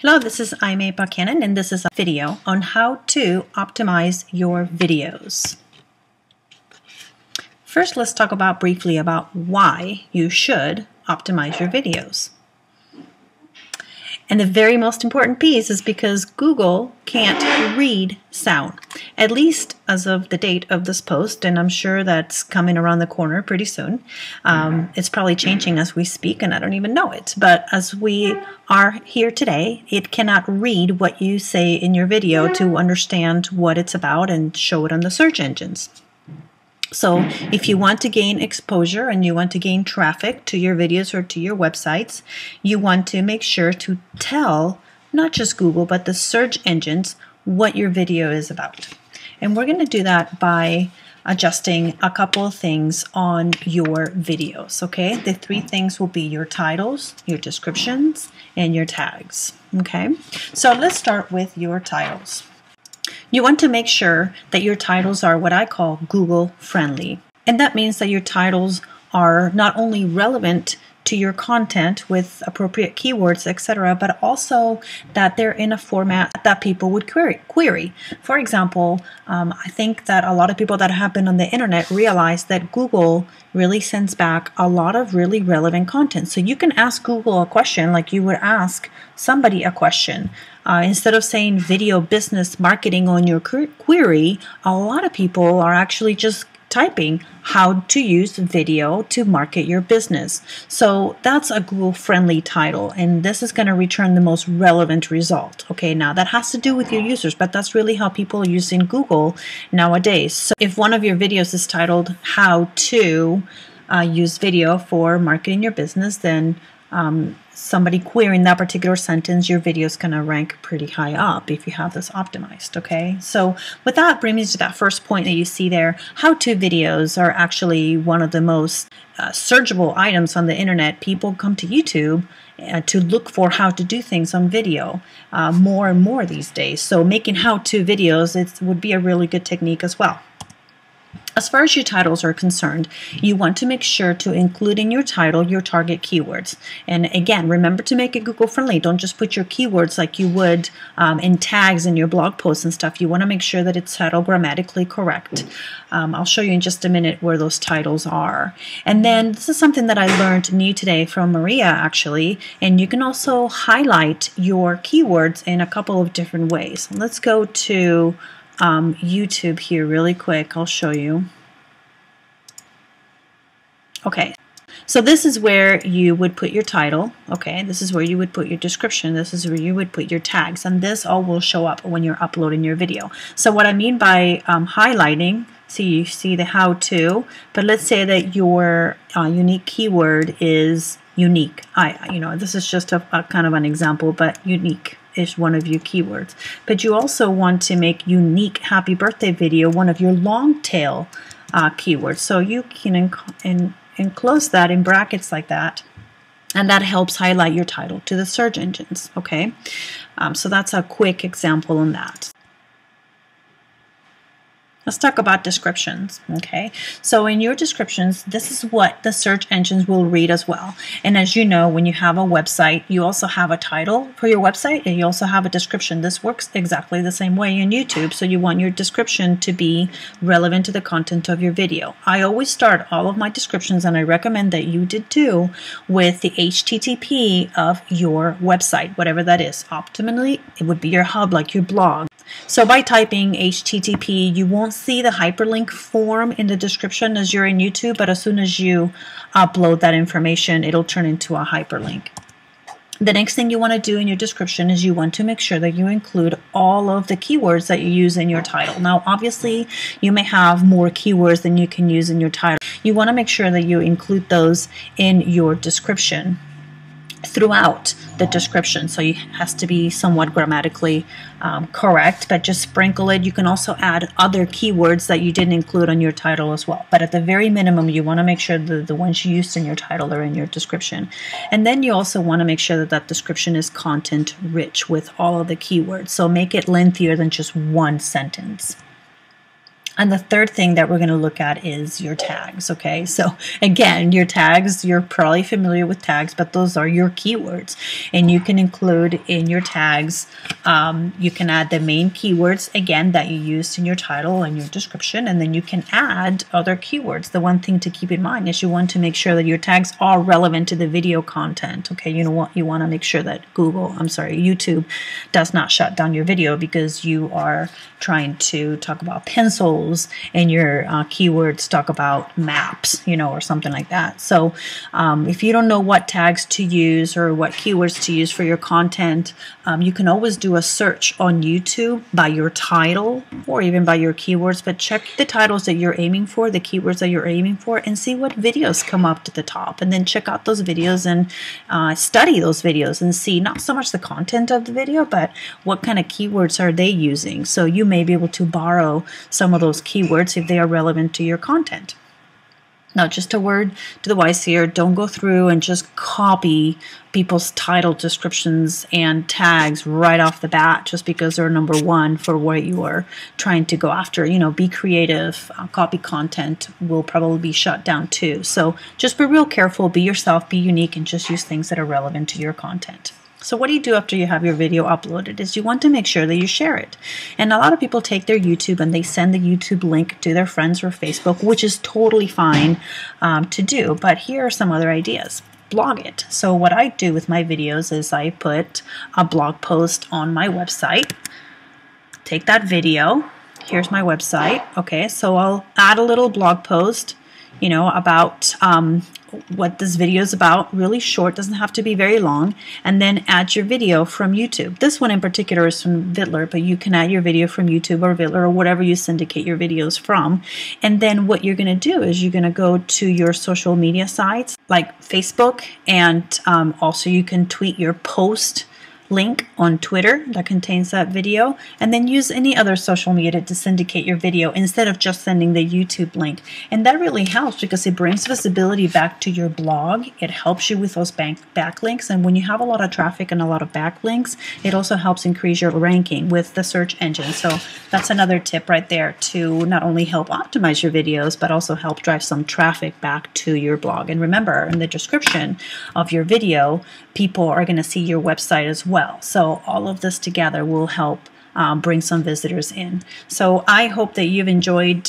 Hello, this is Aymee Buckhannon, and this is a video on how to optimize your videos. First, let's talk briefly about why you should optimize your videos. And the very most important piece is because Google can't read sound, at least as of the date of this post, and I'm sure that's coming around the corner pretty soon. It's probably changing as we speak, and I don't even know it. But as we are here today, it cannot read what you say in your video to understand what it's about and show it on the search engines. So if you want to gain exposure and you want to gain traffic to your videos or to your websites, you want to make sure to tell not just Google, but the search engines what your video is about. And we're going to do that by adjusting a couple of things on your videos, okay? The three things will be your titles, your descriptions, and your tags, okay? So let's start with your titles. You want to make sure that your titles are what I call Google friendly. And that means that your titles are not only relevant to your content with appropriate keywords, etc., but also that they're in a format that people would query. For example, I think that a lot of people that have been on the internet realize that Google really sends back a lot of really relevant content. So you can ask Google a question like you would ask somebody a question. Instead of saying video business marketing on your query, a lot of people are actually just typing how to use video to market your business. So that's a Google friendly title, and this is going to return the most relevant result. Okay, now that has to do with your users, but that's really how people are using Google nowadays. So if one of your videos is titled how to use video for marketing your business, then somebody querying that particular sentence, your video is going to rank pretty high up if you have this optimized, okay? So with that, brings me to that first point that you see there. How-to videos are actually one of the most searchable items on the internet. People come to YouTube to look for how to do things on video more and more these days. So making how-to videos would be a really good technique as well. As far as your titles are concerned, you want to make sure to include in your title your target keywords. And again, remember to make it Google friendly. Don't just put your keywords like you would in tags in your blog posts and stuff. You want to make sure that it's title grammatically correct. I'll show you in just a minute where those titles are. And then this is something that I learned new today from Maria, actually. And you can also highlight your keywords in a couple of different ways. Let's go to YouTube here really quick. I'll show you. Okay, so this is where you would put your title. Okay, this is where you would put your description. This is where you would put your tags, and this all will show up when you're uploading your video. So what I mean by highlighting, so you see the how-to, but let's say that your unique keyword is unique. This is just a kind of an example, but unique is one of your keywords. But you also want to make unique happy birthday video one of your long tail keywords. So you can enclose that in brackets like that, and that helps highlight your title to the search engines. Okay, so that's a quick example on that. Let's talk about descriptions, okay? So in your descriptions, this is what the search engines will read as well. And as you know, when you have a website, you also have a title for your website, and you also have a description. This works exactly the same way in YouTube. So you want your description to be relevant to the content of your video. I always start all of my descriptions, and I recommend that you did too, with the HTTP of your website, whatever that is. Optimally, it would be your hub, like your blog. So by typing HTTP, you won't see the hyperlink form in the description as you're in YouTube, but as soon as you upload that information, it'll turn into a hyperlink. The next thing you want to do in your description is you want to make sure that you include all of the keywords that you use in your title. Now, obviously, you may have more keywords than you can use in your title. You want to make sure that you include those in your description throughout the description. So it has to be somewhat grammatically correct, but just sprinkle it. You can also add other keywords that you didn't include on your title as well. But at the very minimum, you want to make sure that the ones you used in your title are in your description. And then you also want to make sure that that description is content rich with all of the keywords. So make it lengthier than just one sentence. And the third thing that we're going to look at is your tags, okay? So again, your tags, you're probably familiar with tags, but those are your keywords. And you can include in your tags, you can add the main keywords, again, that you used in your title and your description, and then you can add other keywords. The one thing to keep in mind is you want to make sure that your tags are relevant to the video content, okay? You know what? You want to make sure that YouTube does not shut down your video because you are trying to talk about pencils and your keywords talk about maps, or something like that. So if you don't know what tags to use or what keywords to use for your content, you can always do a search on YouTube by your title or even by your keywords, but check the titles that you're aiming for, the keywords that you're aiming for, and see what videos come up to the top, and then check out those videos and study those videos and see not so much the content of the video, but what kind of keywords are they using. So you may be able to borrow some of those keywords if they are relevant to your content. Now, just a word to the wise here, don't go through and just copy people's title descriptions and tags right off the bat just because they're number one for what you are trying to go after. Be creative. Copy content will probably be shut down too. So just be real careful, be yourself, be unique, and just use things that are relevant to your content. So what do you do after you have your video uploaded is you want to make sure that you share it. And a lot of people take their YouTube and they send the YouTube link to their friends or Facebook, which is totally fine to do. But here are some other ideas. Blog it. So what I do with my videos is I put a blog post on my website, take that video, here's my website. Okay, so I'll add a little blog post, about what this video is about, really short, doesn't have to be very long, and then add your video from YouTube. This one in particular is from Vidler, but you can add your video from YouTube or Vidler or whatever you syndicate your videos from. And then what you're going to do is you're going to go to your social media sites like Facebook, and also you can tweet your post link on Twitter that contains that video, and then use any other social media to syndicate your video instead of just sending the YouTube link. And that really helps because it brings visibility back to your blog. It helps you with those backlinks, and when you have a lot of traffic and a lot of backlinks, it also helps increase your ranking with the search engine. So that's another tip right there to not only help optimize your videos, but also help drive some traffic back to your blog. And remember, in the description of your video, people are going to see your website as well. So all of this together will help bring some visitors in. So I hope that you've enjoyed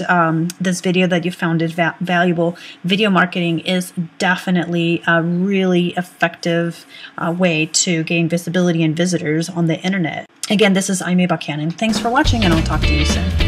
this video, that you found it valuable. Video marketing is definitely a really effective way to gain visibility and visitors on the internet. Again, this is Aymee Buckhannon. Thanks for watching, and I'll talk to you soon.